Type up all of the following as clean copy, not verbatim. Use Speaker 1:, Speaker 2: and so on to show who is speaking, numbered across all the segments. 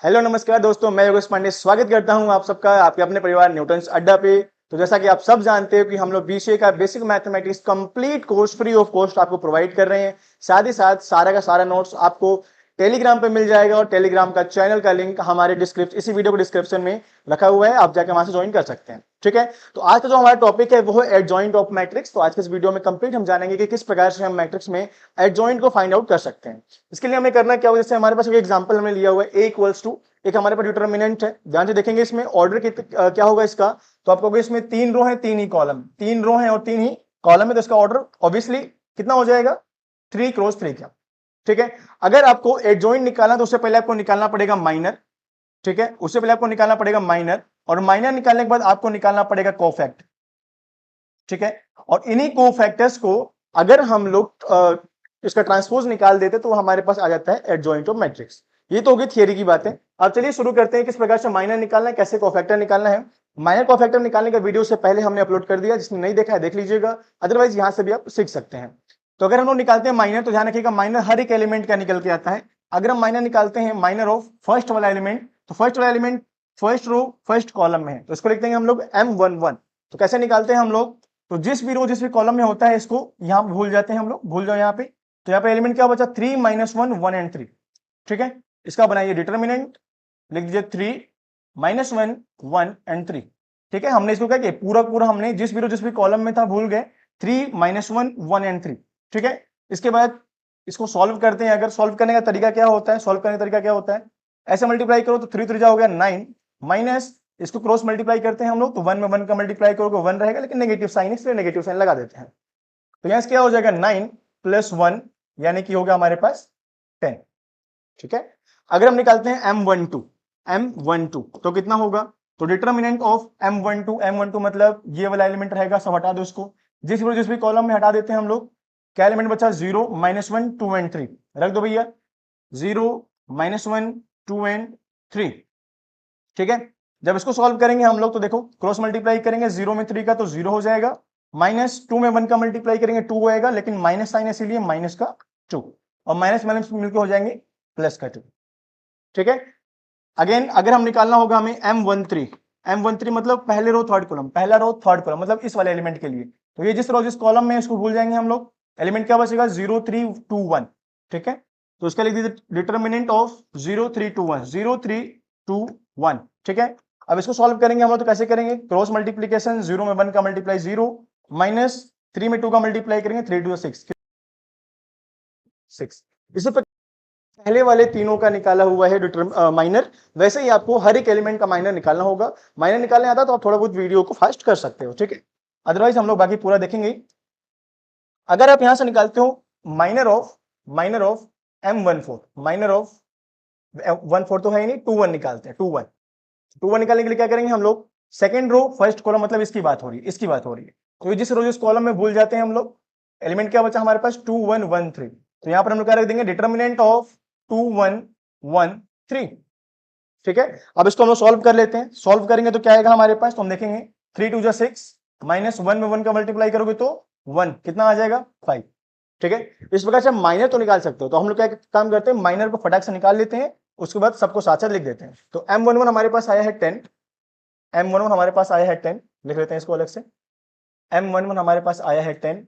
Speaker 1: Hello नमस्कार दोस्तों, मैं योगेश पांडे स्वागत करता हूं आप सबका आपके अपने परिवार न्यूटन्स अड्डा पे। तो जैसा कि आप सब जानते हो कि हम लोग बीसीए का basic mathematics complete course free of cost आपको प्रोवाइड कर रहे हैं। साथ ही साथ सारा का सारा नोट्स आपको टेलीग्राम पे मिल जाएगा और टेलीग्राम का चैनल का लिंक हमारे डिस्क्रिप्शन इसी वीडियो को डिस्क्रिप्शन में रखा हुआ है, आप जाकर वहां से ज्वाइन कर सकते हैं। ठीक है, तो आज का जो हमारा टॉपिक है वो है एडजॉइंट ऑफ मैट्रिक्स। तो आज के इस वीडियो में कंप्लीट हम जानेंगे कि किस प्रकार से हम मैट्रिक्स में एडजॉइंट को फाइंड आउट कर सकते हैं। इसके लिए हमें करना क्या होगा, जैसे हमारे पास एक एग्जांपल हमने लिया हुआ है a इक्वल्स टू एक हमारे पास डिटरमिनेंट है। ध्यान से देखेंगे इसमें ऑर्डर क्या होगा इसका, तो आप कहोगे इसमें 3 रो है 3 ही कॉलम, 3 रो है और 3 ही कॉलम है, तो इसका ऑर्डर ऑब्वियसली कितना हो जाएगा 3 क्रॉस 3 का। ठीक है, अगर आपको एडजॉइंट निकालना तो उससे पहले आपको निकालना पड़ेगा माइनर। ठीक है, उससे पहले आपको निकालना पड़ेगा माइनर, और माइनर निकालने के बाद आपको निकालना पड़ेगा कोफैक्ट। ठीक है, और इन्हीं कोफैक्टर्स को अगर हम लोग इसका ट्रांसपोज निकाल देते तो हमारे पास आ जाता है एडजॉइंट ऑफ मैट्रिक्स। ये तो होगी थियरी की बातें। अब चलिए शुरू करते हैं किस प्रकार से माइनर निकालना है, कैसे कोफैक्टर निकालना है। माइनर कोफैक्टर निकालने का वीडियो से पहले हमने अपलोड कर दिया, जिसने नहीं देखा है देख लीजिएगा, अदरवाइज यहां से भी आप सीख सकते हैं। तो अगर हम लोग निकालते हैं माइनर, तो ध्यान रखिएगा माइनर हर एक एलिमेंट का निकल के आता है। अगर हम माइनर निकालते हैं माइनर ऑफ फर्स्ट वाला एलिमेंट, तो फर्स्ट वाला element first row first column में है, तो इसको लिखते हैं हम लोग M11। तो कैसे निकालते हैं हम लोग, तो जिस भी रो जिस भी कॉलम में होता है इसको यहाँ भूल जाते हैं हम लोग, भूल जाओ यहाँ पे। तो यहाँ पे एलिमेंट क्या बचा 3 - 1 1 एंड 3। ठीक है, इसका बनाइए डिटरमिनेंट, लिख दीजिए 3 - 1 1 एंड 3। ठीक है, हमने इसको क्या किया पूरा पूरा हमने जिस भी कॉलम में था भूल गए 3 - 1 1 एंड 3। ठीक है, इसके बाद इसको सॉल्व करते हैं। अगर सॉल्व करने का तरीका क्या होता है, सॉल्व करने का तरीका क्या होता है, ऐसे मल्टीप्लाई करो तो 3 3 हो गया 9, माइनस इसको क्रॉस मल्टीप्लाई करते हैं हम लोग, तो 1 में 1 का मल्टीप्लाई करोगे 1 रहेगा, लेकिन नेगेटिव साइन इसलिए नेगेटिव साइन लगा देते हैं। तो यहां क्या हो जाएगा 9 + 1 यानी कि होगा हमारे पास 10। ठीक है, अगर हम निकालते हैं M12 तो कितना होगा, तो डिटरमिनेंट ऑफ M12 मतलब ये वाला एलिमेंट रहेगा, सब हटा दो इसको। जिस भी कॉलम में हटा देते हैं हम लोग, क्या एलिमेंट बचा 0 - 1 2 एंड 3 रख दो भैया, 0 - 1 2 एंड 3। ठीक है, जब इसको सॉल्व करेंगे हम लोग तो देखो क्रॉस मल्टीप्लाई करेंगे 0 में 3 का तो 0 हो जाएगा, -2 में 1 का मल्टीप्लाई करेंगे 2 होएगा, लेकिन माइनस साइन इसीलिए माइनस का 2, और माइनस माइनस मिलकर हो जाएंगे प्लस का 2। ठीक है, अगेन अगर हम निकालना होगा हमें M13 मतलब पहले रो थर्ड कॉलम, पहला रो थर्ड कॉलम मतलब इस वाले एलिमेंट के लिए, तो ये जिस रो जिस कॉलम में इसको भूल जाएंगे हम लोग, एलिमेंट क्या बचेगा 0 3 2 1। ठीक है, तो इसका लिख दीजिए डिटरमिनेंट ऑफ 0 3 2 1 0 3 2 1। ठीक है, अब इसको सॉल्व करेंगे हम लोग, तो कैसे करेंगे क्रॉस मल्टीप्लीकेशन, 0 में 1 का मल्टीप्लाई 0, माइनस 3 में 2 का मल्टीप्लाई करेंगे 3 2 6 6। इसी पहले वाले तीनों का निकाला हुआ है माइनर, वैसे ही आपको हर एक एलिमेंट का माइनर निकालना होगा। माइनर निकालने आता तो आप थोड़ा बहुत वीडियो को फास्ट कर सकते हो। ठीक है, अदरवाइज हम लोग बाकी पूरा देखेंगे। अगर आप यहां से निकालते हो minor of M14, minor of 14 तो है ही नहीं, 21 निकालते हैं, 21 निकालने के लिए क्या करेंगे हम लोग, सेकंड रो फर्स्ट कॉलम मतलब इसकी बात हो रही है, इसकी बात हो रही है। तो जिस रो जिस कॉलम में भूल जाते हैं हम लोग, एलिमेंट क्या बचा हमारे पास 2 1 1 3, तो यहां पर हम लोग क्या रख देंगे डिटरमिनेंट ऑफ 2 1 1 3। ठीक है, अब इसको हम लोग सॉल्व कर लेते हैं। सॉल्व करेंगे तो क्या आएगा हमारे पास, तो हम देखेंगे 3 2 6, माइनस 1 में 1 का मल्टीप्लाई करोगे तो 1 कितना आ जाएगा 5। ठीक है, इस प्रकार से माइनर तो निकाल सकते हो। तो हम लोग क्या काम करते हैं, माइनर को फटाक से निकाल लेते हैं, उसके बाद सबको साथ साथ लिख देते हैं। तो M11 हमारे पास आया है 10, M11 हमारे पास आया है 10, लिख लेते हैं इसको अलग से। M11 हमारे पास आया है 10,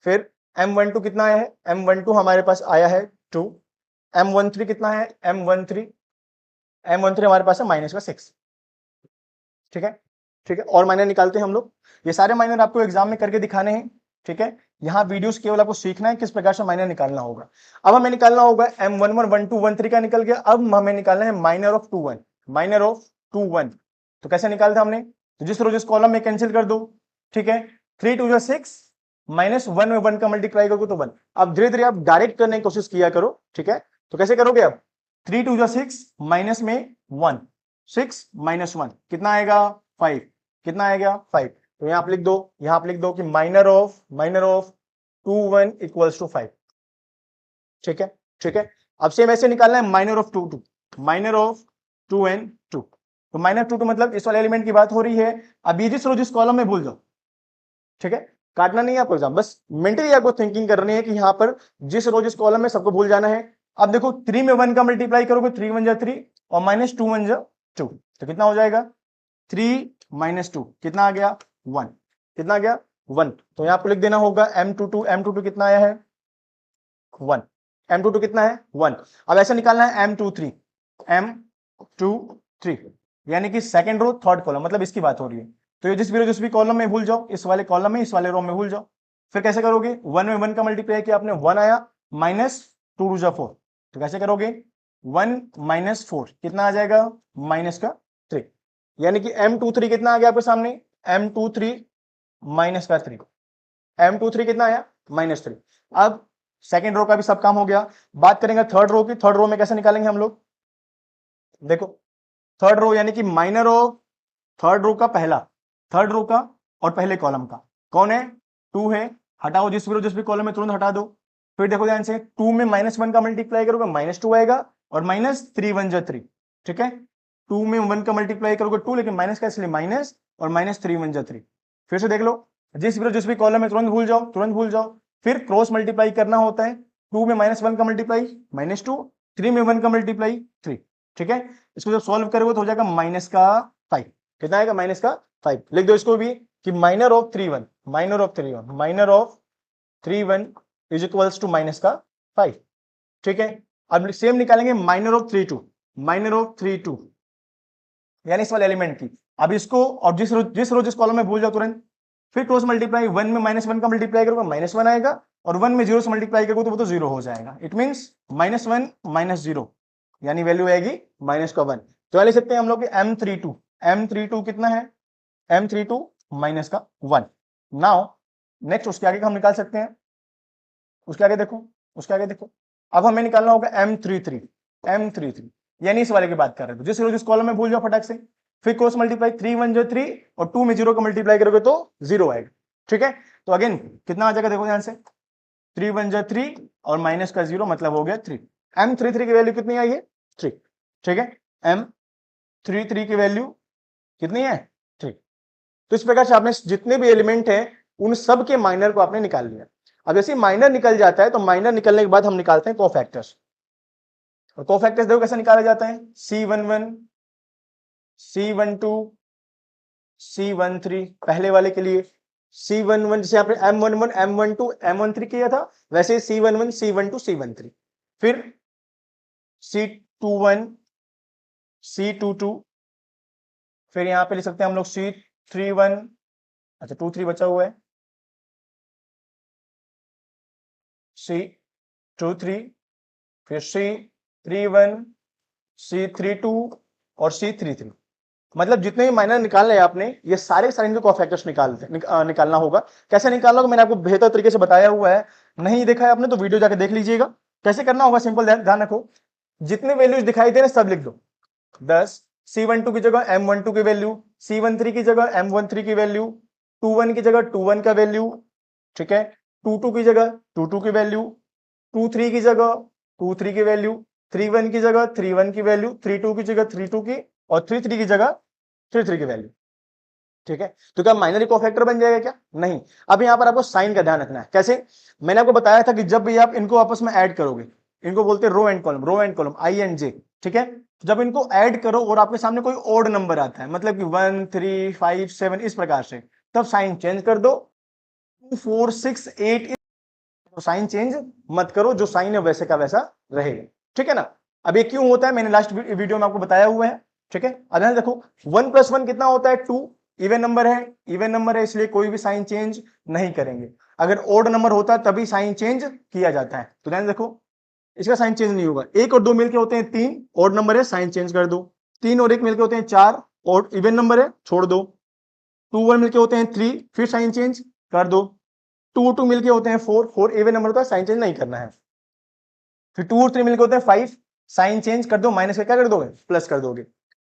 Speaker 1: फिर M12 कितना आया है, M12 हमारे पास आया है 2, M13 कितना है, M13 हमारे पास है माइनस का 6। ठीक है, ठीक है, और माइनर निकालते हैं हम लोग। ये सारे माइनर आपको एग्जाम में करके दिखाने हैं। ठीक है, यहाँ वीडियोस केवल आपको सीखना है किस प्रकार से माइनर निकालना होगा। अब हमें निकालना होगा M11 1 2 1 3 का निकल गया, अब हमें निकालना है माइनर ऑफ 2 1, माइनर ऑफ 2 1। तो कैसे निकालता हमने, तो जिस रो जिस कॉलम में कैंसिल कर दो। ठीक है, 3 2 6, माइनस 1 में 1 का मल्टीप्लाई करोगे तो 1। अब धीरे धीरे आप डायरेक्ट करने की कोशिश किया करो। ठीक है, तो कैसे करोगे, अब 3 2 6 माइनस में 1, 6 - 1 कितना आएगा 5, कितना आएगा 5। तो यहां आप लिख दो, यहां आप लिख दो कि माइनर ऑफ 2 1 इक्वल्स टू 5। ठीक है, ठीक है, अब सेम ऐसे निकालना है minor of 2 2, minor of 2 and 2। तो माइनर 2 2 मतलब इस वाले एलिमेंट की बात हो रही है। अब ये जिस रो जिस कॉलम में भूल जाओ। ठीक है, काटना नहीं है आपको एग्जाम, बस मेंटली आपको थिंकिंग करनी है कि यहाँ पर जिस रो जिस कॉलम में सबको भूल जाना है। अब देखो 3 में 1 का मल्टीप्लाई करोगे, 3 1 जा 3 और माइनस 2 1 जा 2, तो कितना हो जाएगा 3 माइनस 2 कितना आ गया 1, कितना आ गया 1। तो यहां आपको लिख देना होगा m22 कितना आया है 1, m22 कितना है 1। अब ऐसा निकालना है m23 यानी कि सेकंड रो थर्ड कॉलम, मतलब इसकी बात हो रही है। तो ये जिस भी कॉलम में भूल जाओ, इस वाले कॉलम में, इस वाले रो में भूल जाओ। फिर कैसे करोगे, 1 में 1 का मल्टीप्लाई किया आपने, 1 आया, माइनस 2 2 4, तो कैसे करोगे 1 माइनस 4 कितना आ जाएगा माइनस का 3, यानी कि m23 कितना आ गया आपके सामने m23 माइनस का 3, m23 कितना आया -3। अब सेकेंड रो का भी सब काम हो गया। बात करेंगे थर्ड रो की। थर्ड रो में कैसे निकालेंगे हम लोग, देखो थर्ड रो यानी कि माइनर ऑफ थर्ड रो का पहला, थर्ड रो का और पहले कॉलम का कौन है 2 है, हटाओ जिस भी कॉलम में तुरंत हटा दो। फिर देखो ध्यान से 2 में -1 का मल्टीप्लाई करोगे -2 आएगा और -3 1 जा 3, ठीक है। 2 में 1 का मल्टीप्लाई करोगे 2, लेकिन माइनस का इसलिए माइनस, और -3 1 जा 3। फिर से देख लो जिस भी कॉलम में तुरंत भूल जाओ। फिर क्रॉस मल्टीप्लाई करना होता है, 2 में -1 का मल्टीप्लाई -2, 3 में 1 का मल्टीप्लाई 3, ठीक है। इसको जब सॉल्व करोगे तो हो जाएगा -5, कितना आएगा -5। लिख दो इसको भी कि minor of 3 1 is equals to -5, ठीक है। अब सेम निकालेंगे माइनर ऑफ 3 2 यानी इस वाले एलिमेंट की। अब इसको और जिस कॉलम में भूल जाओ तुरंत, फिर क्रॉस मल्टीप्लाई, 1 में -1 का मल्टीप्लाई करोगे -1 आएगा, और 1 में 0 से मल्टीप्लाई करोगे तो वो तो 0 हो जाएगा। इट मींस -1 -0 यानी वैल्यू आएगी -1। तो लिख सकते हैं हम लोग m32 कितना है m32 -1। नाउ नेक्स्ट उसके आगे हम निकाल सकते हैं, उसके आगे देखो अब हमें निकालना होगा m33 यानी इस वाले की बात कर रहे थे। जिस कॉलम में भूल जाओ फटाक से, फिर क्रॉस मल्टीप्लाई 3 1 जो 3 और 2 में 0 का मल्टीप्लाई करोगे तो 0 आएगा, ठीक है। तो अगेन कितना आ जाएगा, देखो ध्यान से 3 1 जा 3 और माइनस का 0 मतलब हो गया 3। m33 की वैल्यू कितनी आई है 3, ठीक है। m33 की वैल्यू कितनी है 3। तो इस प्रकार से आपने जितने भी एलिमेंट है उन सब के माइनर को आपने निकाल लिया। अब जैसे माइनर निकल जाता है तो माइनर निकलने के बाद हम निकालते हैं कोफैक्टर्स। और कोफैक्टर्स देखो कैसे निकाला जाता है, C11 C12 C13 पहले वाले के लिए, C11 जैसे आपने M11 M12 M13 किया था, वैसे C11 C12 C13, फिर C21 C22, फिर यहां पे लिख सकते हैं हम लोग C31, अच्छा 23 बचा हुआ है, C23, फिर C31 C32 और C33। मतलब जितने भी माइनर निकालने हैं आपने, ये सारे इनके कोफैक्टर्स निकालना होगा। कैसे निकालना होगा मैंने आपको बेहतर तरीके से बताया हुआ है, नहीं देखा है आपने तो वीडियो जाके देख लीजिएगा। कैसे करना होगा, सिंपल ध्यान रखो, जितने वैल्यूज दिखाई दे रहे सब लिख दो। 10 C12 की जगह M12 की वैल्यू, C13 की जगह M13 की वैल्यू, 21 की जगह 21 का वैल्यू, ठीक है। 22 की जगह 22 की वैल्यू, 23 की जगह 23 की वैल्यू, 31 की जगह 31 की वैल्यू, 32 की जगह 32 की, और 33 की जगह 33 की वैल्यू, ठीक है। तो क्या माइनर कोफैक्टर बन जाएगा क्या, नहीं। अब यहां पर आपको साइन का ध्यान रखना है। कैसे, मैंने आपको बताया था कि जब भी आप इनको आपस में ऐड करोगे, इनको बोलते हैं रो एंड कॉलम INJ, ठीक है। जब इनको ऐड करो और आपके सामने कोई ओड नंबर आता है, मतलब कि 1 3 5 7 इस प्रकार से, तब साइन चेंज कर दो। 2 4 6 8 तो साइन चेंज मत करो, जो साइन है वैसे का वैसा रहेगा, ठीक है ना। अब ये क्यों होता है मैंने लास्ट वीडियो में आपको बताया हुआ है, ठीक है। अब ध्यान देखो 1 + 1 कितना होता है 2, इवन नंबर है इसलिए कोई भी साइन चेंज नहीं करेंगे। अगर ओड नंबर होता है तभी साइन चेंज किया जाता है, तो ध्यान देखो इसका साइन चेंज नहीं होगा। 1 और 2 मिलके होते हैं 3, ओड नंबर है साइन चेंज कर दो। 3 और 1 मिलके होते हैं 4, और इवन नंबर है छोड़ दो। 2 1 मिलके होते हैं 3, फिर साइन चेंज कर दो। 2 2 मिलके होते हैं 4, 4 इवन नंबर होता है साइन चेंज नहीं करना है। फिर 2 और 3 मिलके होते हैं 5, साइन चेंज कर दो, माइनस का क्या कर दोगे प्लस कर दोगे।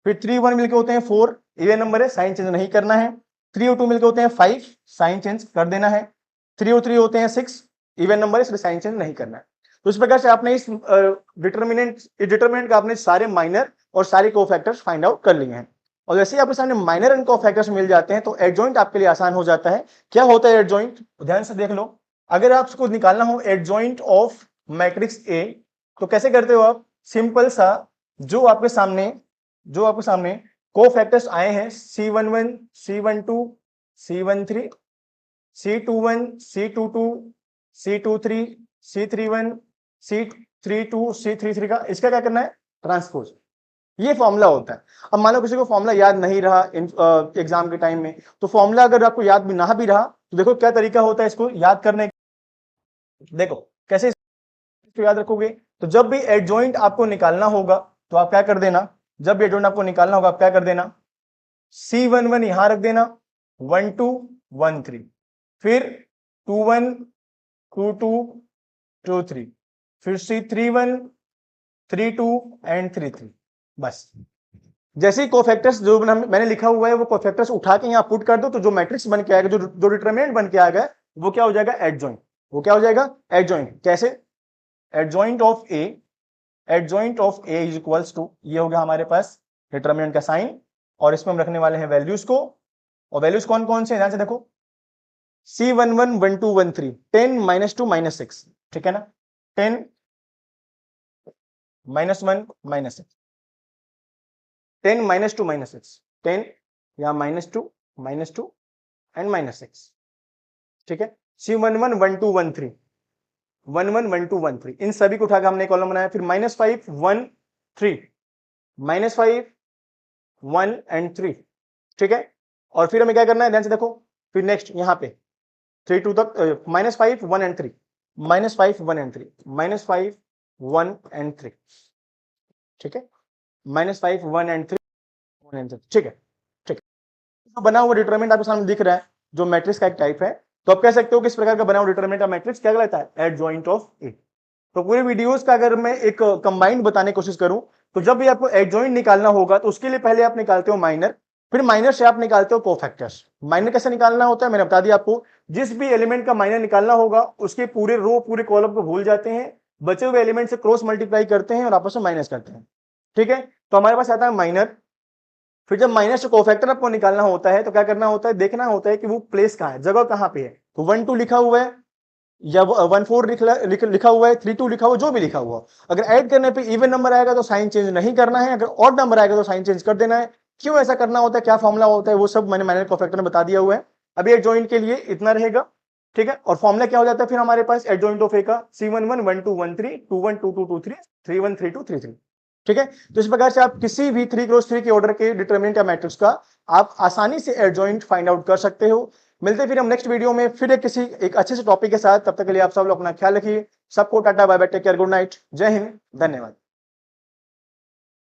Speaker 1: फिर 3 1 मिलके होते हैं 4, इवन नंबर है साइन चेंज नहीं करना है। 3 और 2 मिलके होते हैं 5, साइन चेंज कर देना है। 3 और 3 होते हैं 6, इवन नंबर है इसलिए साइन चेंज नहीं करना है। तो इस प्रकार से आपने इस डिटरमिनेंट का आपने सारे माइनर और सारे कोफैक्टर्स फाइंड आउट कर लिए हैं। और जैसे ही आपके सामने माइनर एंड कोफैक्टर्स मिल जाते हैं तो एडजॉइंट आपके लिए आसान हो जाता है। क्या होता है एडजॉइंट, ध्यान से देख लो। अगर आपको निकालना हो एडजॉइंट ऑफ मैट्रिक्स ए, तो कैसे करते हो आप? सिंपल सा, जो आपके सामने कोफैक्टर्स आए हैं C11, C12, C13, C21, C22, C23, C31, C32, C33 का इसका क्या करना है? ट्रांसपोज। ये फॉर्मूला होता है। अब मान लो किसी को फॉर्मूला याद नहीं रहा एग्जाम के टाइम में, तो फॉर्मूला अगर आपको याद भी ना भी रहा तो देखो क्या तरीका होता है इसको याद करने का। देखो कैसे इसको याद रखोगे। तो जब भी एडजॉइंट आपको निकालना होगा तो आप क्या कर देना, जब भी एडजॉइंट आपको निकालना होगा आप क्या कर देना, C11 यहां रख देना, 1 2 1 3, फिर 2 1 2 2 2 3, फिर C31 3 2 एंड 3 3। बस जैसे ही कोफैक्टर्स जो मैंने लिखा हुआ है वो कोफैक्टर्स उठा के यहाँ पुट कर दो, तो जो मैट्रिक्स बन के आएगा, जो डिटरमिनेंट बन के आएगा वो क्या हो जाएगा? एडजॉइंट। वो क्या हो जाएगा? एडजॉइंट। कैसे? Adjoint of A is equals to, ये हो गया हमारे पास डिटरमिनेंट का साइन, और इसमें हम रखने वाले हैं वैल्यूज को। और वैल्यूज कौन कौन से हैं ध्यान से देखो, C11 1 2 1 3, 10 -2 -6, ठीक है ना? 10 -1 -6, 10 -2 -6, 10 या -2 एंड -6, ठीक है? C11 1 2 1 3, 1 1 1 2 1 3, इन सभी को उठाकर हमने कॉलम बनाया। फिर -5 1 3, -5 1 एंड 3, ठीक है? और फिर हमें क्या करना है ध्यान से देखो, फिर नेक्स्ट यहां पे 3 2 तक, -5 1 एंड 3, -5 1 एंड 3, -5 1 एंड 3, ठीक है? -5 1 एंड 3, ठीक है? ठीक है, तो बना हुआ डिटरमिनेंट आपके सामने दिख रहा है, जो मैट्रिक्स का एक टाइप है। तो आप कह सकते हो कि इस प्रकार का बना हुआ डिटरमिनेंट का मैट्रिक्स क्या कहलाता है? एडजॉइंट ऑफ ए। तो पूरे वीडियोस का अगर मैं एक कंबाइंड बताने की कोशिश करूं, तो जब भी आपको एडजॉइंट निकालना होगा तो उसके लिए पहले आप निकालते हो माइनर, फिर माइनर से आप निकालते हो कोफैक्टर्स। माइनर कैसे निकालना होता है मैंने बता दिया आपको। जिस भी एलिमेंट का माइनर निकालना होगा उसके पूरे रो पूरे कॉलम को भूल जाते हैं, बचे हुए एलिमेंट से क्रॉस मल्टीप्लाई करते हैं और आपस में माइनस करते हैं, ठीक है? तो हमारे पास आता है माइनर। फिर जब माइनस से कोफैक्टर आपको निकालना होता है तो क्या करना होता है? देखना होता है कि वो प्लेस कहां है, जगह कहां पे है। तो 1 2 लिखा हुआ है या 1 4 लिखा हुआ है, 3 2 लिखा हुआ, जो भी लिखा हुआ, अगर ऐड करने पे इवन नंबर आएगा तो साइन चेंज नहीं करना है, अगर ऑड नंबर आएगा तो साइन चेंज कर देना है। क्यों ऐसा करना होता है, क्या फॉर्मूला होता है, वो सब मैंने माइनर कोफैक्टर में बता दिया हुआ है। अभी एडजॉइंट के लिए इतना रहेगा, ठीक है? और फॉर्मूला क्या हो जाता है फिर हमारे पास एडजॉइंट ऑफ ए का? C11 1 2 1 3, 2 1 2 2 2 3, 3 1 3 2 3 3, ठीक है? तो इस प्रकार से आप किसी भी 3x3 के ऑर्डर के डिटरमिनेंट या मैट्रिक्स का आप आसानी से एडजॉइंट फाइंड आउट कर सकते हो। मिलते फिर हम नेक्स्ट वीडियो में फिर एक अच्छे से टॉपिक के साथ। तब तक के लिए आप सब लोग अपना ख्याल रखिए। सबको tata bye bye, take care, good night, जय हिंद, धन्यवाद।